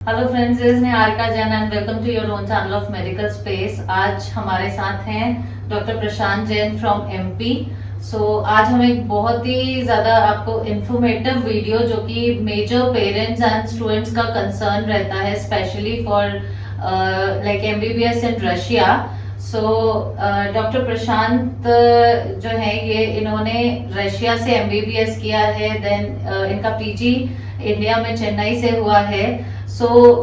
Hello friends, is Niharika Jain and welcome to your own channel of medical space. आज हमारे साथ हैं doctor Prashant Jain from MP. आज हम एक बहुत ही ज्यादा आपको इंफॉर्मेटिव वीडियो जो कि मेजर पेरेंट्स एंड स्टूडेंट्स का कंसर्न रहता है, specially for like MBBS in Russia. Doctor Prashant जो है ये इन्होंने रशिया से एमबीबीएस किया है, देन इनका पीजी इंडिया में चेन्नई से हुआ है।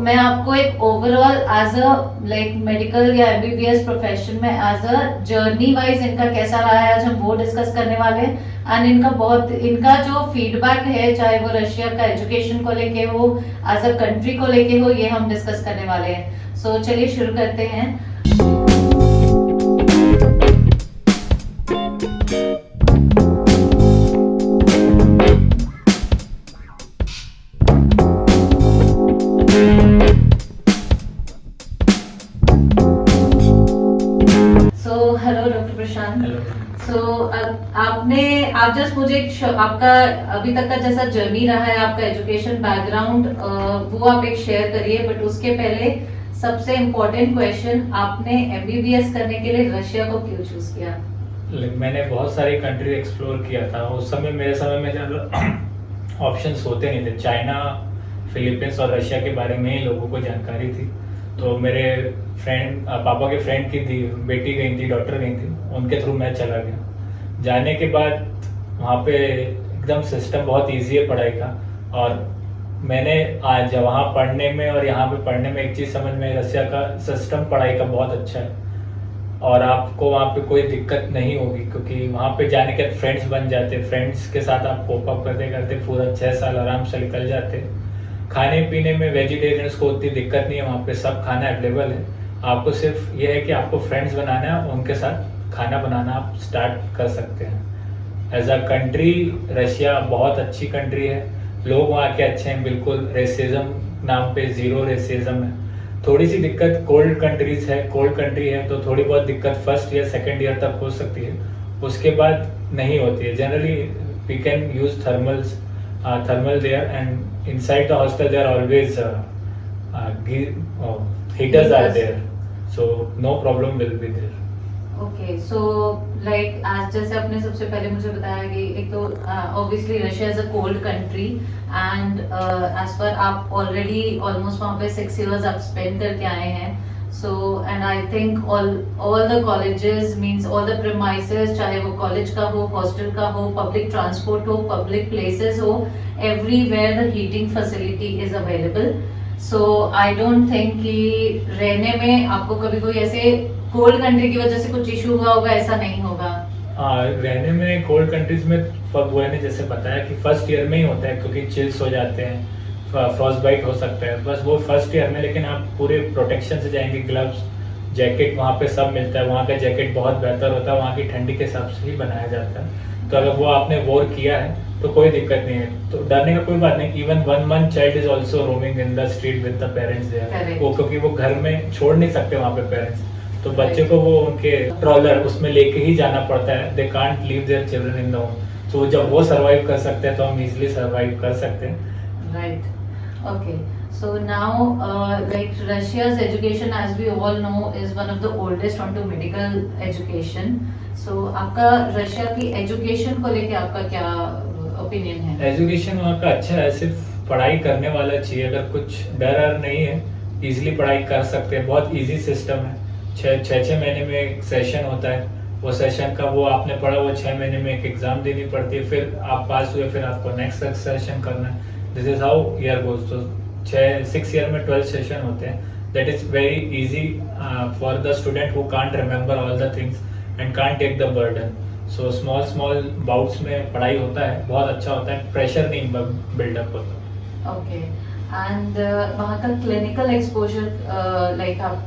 मैं आपको एक overall as a like medical या एमबीबीएस प्रोफेशन में एज अ जर्नी वाइज इनका कैसा रहा है आज हम वो डिस्कस करने वाले हैं। एंड इनका जो फीडबैक है, चाहे वो रशिया का एजुकेशन को लेके हो, एज अ कंट्री को लेके हो, ये हम डिस्कस करने वाले हैं। चलिए शुरू करते हैं। हेलो डॉक्टर प्रशांत। आप जस्ट मुझे आपका अभी तक का जैसा जर्नी रहा है, आपका एजुकेशन बैकग्राउंड वो आप एक शेयर करिए। बट उसके पहले सबसे इम्पोर्टेंट क्वेश्चन, आपने एमबीबीएस करने के लिए रशिया को क्यों चूज किया? मैंने बहुत सारी कंट्री एक्सप्लोर किया था। उस समय मेरे समय में ज़्यादा ऑप्शंस होते नहीं थे। चाइना, फिलीपींस और रशिया के बारे में ही लोगों को जानकारी थी। तो मेरे पापा के फ्रेंड की थी, बेटी गई थी, डॉटर गई थी, उनके थ्रू मैं चला गया। जाने के बाद वहाँ पे एकदम सिस्टम बहुत इजी है पढ़ाई का। और मैंने आज वहाँ पढ़ने में और यहाँ पे पढ़ने में एक चीज़ समझ में, रशिया का सिस्टम पढ़ाई का बहुत अच्छा है और आपको वहाँ पे कोई दिक्कत नहीं होगी, क्योंकि वहाँ पे जाने के बाद फ्रेंड्स बन जाते। फ्रेंड्स के साथ आप कोप अप करते करते पूरा 6 साल आराम से निकल जाते। खाने पीने में वेजिटेरियंस को उतनी दिक्कत नहीं है, वहाँ पे सब खाना अवेलेबल है। आपको सिर्फ ये है कि आपको फ्रेंड्स बनाना है, उनके साथ खाना बनाना आप स्टार्ट कर सकते हैं। एज अ कंट्री रशिया बहुत अच्छी कंट्री है, लोग वहाँ के अच्छे हैं, बिल्कुल रेसिज्म नाम पे ज़ीरो रेसिज्म है। थोड़ी सी दिक्कत कोल्ड कंट्रीज है, कोल्ड कंट्री है तो थोड़ी बहुत दिक्कत फर्स्ट ईयर सेकेंड ईयर तक हो सकती है, उसके बाद नहीं होती है। Generally we can use thermal there, and inside the hostel there are always heaters are there, so no problem will be there. Okay, like आज जैसे आपने सबसे पहले मुझे बताया कि एक तो obviously Russia is a cold country and as पर आप ऑलरेडी ऑलमोस्ट वहाँ पे 6 years आप स्पेंड करके आए हैं। And I think all the colleges means all the premises, चाहे वो कॉलेज का हो, हॉस्टल का हो, पब्लिक ट्रांसपोर्ट हो, पब्लिक प्लेसेस हो, everywhere the heating facility is available. I don't think कि रहने में आपको कभी कोई ऐसे कोल्ड कंट्री की वजह से कुछ इशू हुआ होगा, ऐसा नहीं होगा। रहने में कोल्ड कंट्रीज में वो ने जैसे बताया कि फर्स्ट ईयर में ही होता है, क्योंकि चिल्स हो जाते हैं, फ्रॉस्ट बाइट हो सकता है, बस वो फर्स्ट ईयर में। लेकिन आप पूरे प्रोटेक्शन से जाएंगे, ग्लव्स, जैकेट वहाँ पे सब मिलता है। वहाँ का जैकेट बहुत बेहतर होता है, वहाँ की ठंडी के हिसाब से ही बनाया जाता है। तो अगर वो आपने वोर किया है तो कोई दिक्कत नहीं है, तो डरने का कोई बात नहीं। Even 1 month child is also roaming in the street with the parents there, वो क्योंकि वो घर में छोड़ नहीं सकते वहाँ पे पेरेंट्स, तो बच्चे को वो उनके ट्रॉलर उसमें लेके ही जाना पड़ता है। They can't leave their children in the home. तो जब वो सर्वाइव कर सकते हैं तो हम इजिली सर्वाइव कर सकते हैं। Right, okay, so now like Russia's education, as we all know, is one of the oldest onto medical education. आपका रशिया की एजुकेशन को लेके आपका क्या ओपिनियन है? एजुकेशन वहाँ का अच्छा है, सिर्फ पढ़ाई करने वाला चाहिए। अगर कुछ डर नहीं है, इजिली पढ़ाई कर सकते हैं। बहुत इजी सिस्टम है। 6 महीने में एक सेशन होता है, वो सेशन का वो आपने पढ़ा, वो 6 महीने में एक एग्जाम देनी पड़ती है, फिर आप पास हुए, फिर आपको नेक्स्ट सेशन करना है। This is how year goes. तो 6 ईयर में 12 सेशन होते हैं। That is very easy for the student who can't remember all the things and can't take the burden. So small bouts में पढ़ाई होता है, बहुत अच्छा होता है, प्रेशर नहीं बिल्डअप होता। ओके, एंड वहाँ का क्लिनिकल एक्सपोजर लाइक आप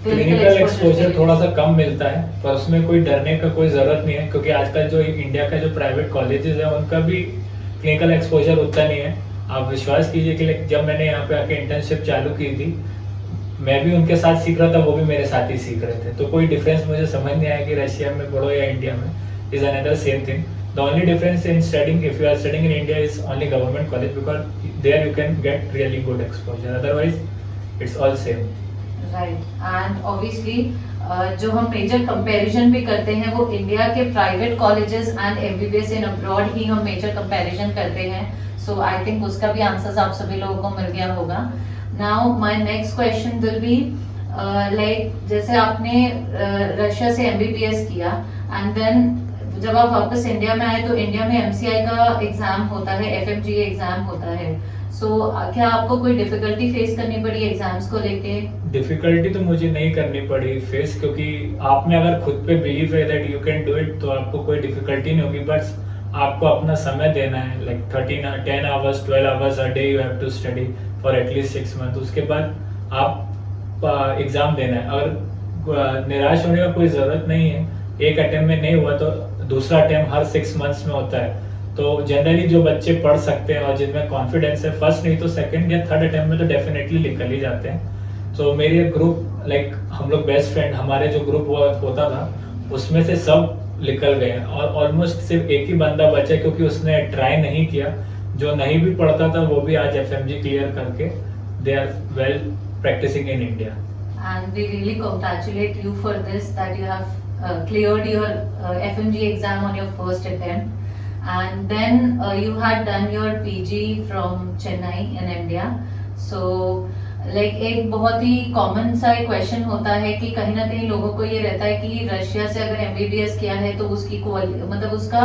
क्लिनिकल एक्सपोजर थोड़ा सा कम मिलता है, पर उसमें कोई डरने का कोई जरूरत नहीं है, क्योंकि आजकल जो इंडिया का जो प्राइवेट कॉलेजेस है उनका भी क्लिनिकल एक्सपोजर उतना नहीं है। आप विश्वास कीजिए कि जब मैंने यहाँ पे आके इंटर्नशिप चालू की थी, मैं भी उनके साथ सीख रहा था, वो भी मेरे साथ ही सीख रहे थे। तो कोई डिफरेंस मुझे समझ नहीं आया कि रशिया में पढ़ो या इंडिया में, is another same thing. The only difference in studying, if you are studying in India, is only government college, because there you can get really good exposure. Otherwise, it's all same. Right and obviously जो हम major comparison भी करते हैं वो India के private colleges and MBBS in abroad ही हम major comparison करते हैं. सो आई थिंक उसका भी आंसर्स आप सभी लोगों को मिल गया होगा. Now my next question will be like जैसे आपने रशिया से एमबीबीएस किया एंड देन जब आप वापस इंडिया में आए तो इंडिया में एमसीआई का एग्जाम होता है, एफएमजीए एग्जाम होता है. सो क्या आपको कोई डिफिकल्टी फेस करनी पड़ी एग्जाम्स को लेके? डिफिकल्टी तो मुझे नहीं करनी पड़ी फेस, क्योंकि आप में अगर खुद पे बिलीव है that you can do it, तो आपको कोई डिफिकल्टी नहीं होगी. बस आपको अपना समय देना है, like 10 hours 12 hours a day you have to study for at least 6 month. उसके बाद आप एग्जाम देना है. और निराश होने का कोई जरूरत नहीं है. एक अटेम्प्ट में नहीं हुआ तो दूसरा अटेम्प्ट हर 6 मंथ्स में होता है. तो जनरली जो बच्चे पढ़ सकते हैं और जिनमें कॉन्फिडेंस है, फर्स्ट नहीं तो सेकंड या थर्ड अटेम्प्ट में तो डेफिनेटली निकल ही जाते हैं. तो मेरे ग्रुप, लाइक हम लोग बेस्ट फ्रेंड, हमारे जो ग्रुप होता था उसमें से सब निकल गए और ऑलमोस्ट सिर्फ एक ही बंदा बचा क्योंकि उसने ट्राई नहीं किया. जो नहीं भी पढ़ता था वो भी आज एफएमजी क्लियर करके they are well practicing in India. And we really congratulate you for this, that you have cleared your FMG exam on your first attempt. And then you had done your PG from Chennai in India. So like एक बहुत ही common सा एक question होता है कि कहीं ना कहीं लोगों को ये रहता है कि रशिया से अगर एमबीबीएस किया है तो उसकी मतलब उसका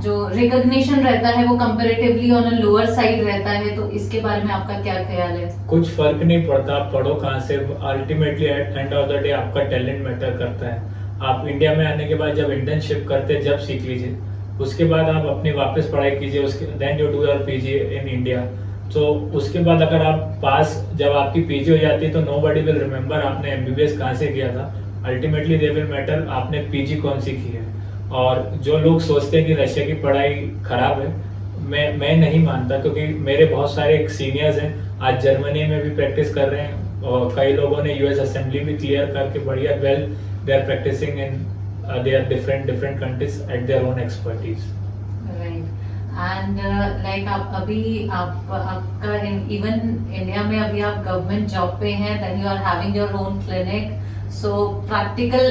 जो रिकॉग्निशन रहता है वो comparatively on a lower side रहता है. तो इसके बारे में आपका क्या ख्याल है? कुछ फर्क नहीं पड़ता आप पढ़ो कहाँ से. Ultimately at end of the day आपका टैलेंट मैटर करता है. आप इंडिया में आने के बाद जब इंटर्नशिप करते जब सीख लीजिए, उसके बाद आप अपनी वापस पढ़ाई कीजिए. उसके then you do your PG in India. तो उसके बाद अगर आप पास, जब आपकी पीजी हो जाती है तो नोबडी विल रिमेम्बर आपने एमबीबीएस कहाँ से किया था. अल्टीमेटली दे विल मैटर आपने पीजी कौन सी की है. और जो लोग सोचते हैं कि रशिया की पढ़ाई खराब है, मैं नहीं मानता, क्योंकि मेरे बहुत सारे सीनियर्स हैं आज जर्मनी में भी प्रैक्टिस कर रहे हैं और कई लोगों ने यूएस असेंबली भी क्लियर करके बढ़िया well they are practicing in they are different countries at their own expertise. Right. And like आप अभी आपका इवन इंडिया में अभी आप गवर्नमेंट जॉब पे हैं, then you are having your own clinic. So practical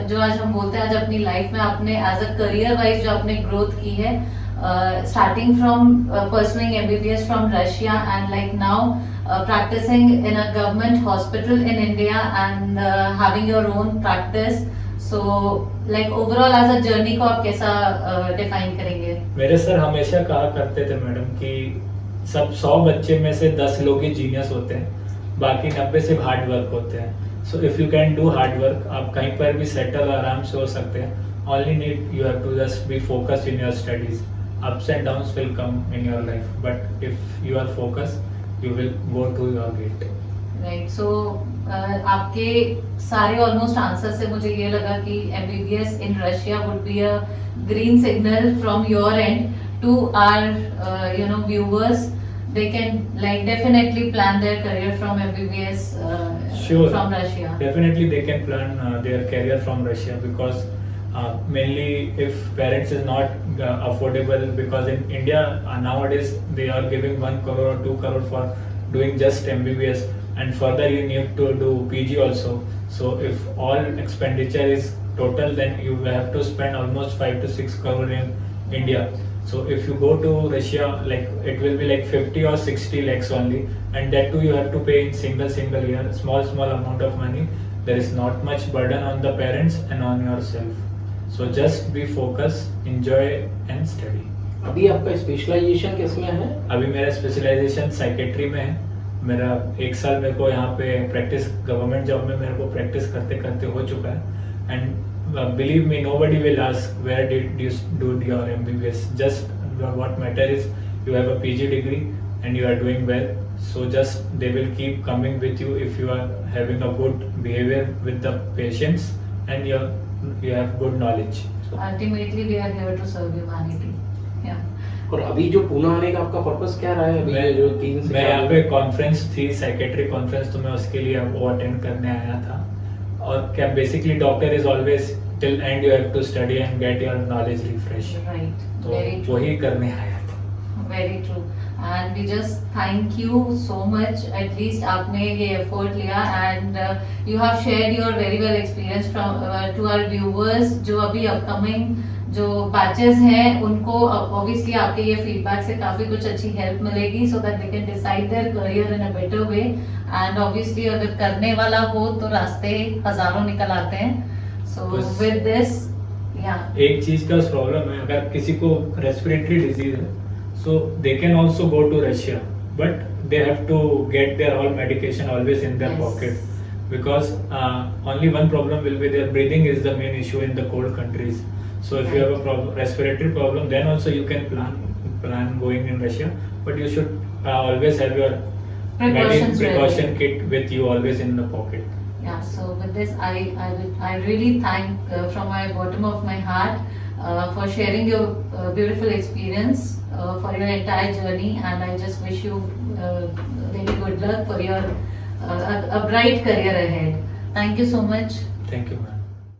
जो आज हम बोलते हैं, आज अपनी लाइफ में आपने एज अ करियर वाइज जो आपने ग्रोथ की है, starting from pursuing MBBS from Russia and like now practicing in a government hospital in India and having your own practice. So like overall as a journey को आप कैसा define करेंगे? मेरे sir हमेशा कहा करते थे मैडम कि सब 100 बच्चे में से 10 लोग ही जीनियस होते हैं, बाकी 90 सिर्फ हार्ड वर्क होते हैं. So if you can do hard work, आप कहीं पर भी सेटल आराम से हो सकते हैं. only need you have to just be focused in your studies. Ups and downs will come in your life, but if you are focused you will go to your gate. Right. So आपके सारे almost answer से मुझे ये लगा कि MBBS in Russia would be a green signal from your end to our viewers. They can like definitely plan their career from MBBS Sure. from Russia. Definitely they can plan their career from Russia, because mainly if parents is not affordable, because in India nowadays they are giving 1 crore or 2 crore for doing just MBBS, and further you need to do PG also. So if all expenditure is total, then you have to spend almost 5 to 6 crore in India. So if you go to Russia, like it will be like 50 or 60 lakhs only, and that too you have to pay in single year, small amount of money. There is not much burden on the parents and on yourself. So just be focused, enjoy and study. अभी आपका specialisation किस में है? अभी मेरा specialisation psychiatry में है. मेरा 1 साल मेरे को यहाँ पे प्रैक्टिस, गवर्नमेंट जॉब में मेरे को प्रैक्टिस करते करते हो चुका है. And believe me, nobody will ask where did you do your MBBS. Just what matter is you have a PG degree and you are doing well. So just they will keep coming with you if you are having a good behavior with the patients and you have good knowledge. Ultimately we are here to serve humanity. Yeah. और अभी जो पुणे आने का आपका purpose क्या रहा है? अभी जो 3 से 4 मैं यहाँ पे कॉन्फ्रेंस थी, साइकेट्री कॉन्फ्रेंस, तो मैं उसके लिए वो अटेंड करने आया था. और क्या basically doctor is always till end you have to study and get your knowledge refreshed. Right. तो Very true. वही करने आया था. Very true. And we just thank you so much. At least आपने ये effort लिया and you have shared your very well experience from to our viewers जो अभी upcoming जो बैचेस हैं उनको obviously आपके ये feedback से काफी कुछ अच्छी help मिलेगी so that they can decide their career in a better way. And obviously अगर करने वाला हो तो रास्ते हजारों निकल आते हैं. So बस- with this, yeah. एक चीज का प्रॉब्लम है, अगर किसी को रेस्पिरेटरी डिजीज है so they can also go to Russia, but they have to get their all medication always in their Yes. pocket, because only one problem will be their breathing is the main issue in the cold countries. So if you have a respiratory problem, then also you can plan going in Russia, but you should always have your Precautions precaution ready. kit with you always in the pocket. Yeah, so with this, I really thank from my bottom of my heart for sharing your beautiful experience for your entire journey, and I just wish you really good luck for your a bright career ahead. Thank you so much. Thank you, ma'am.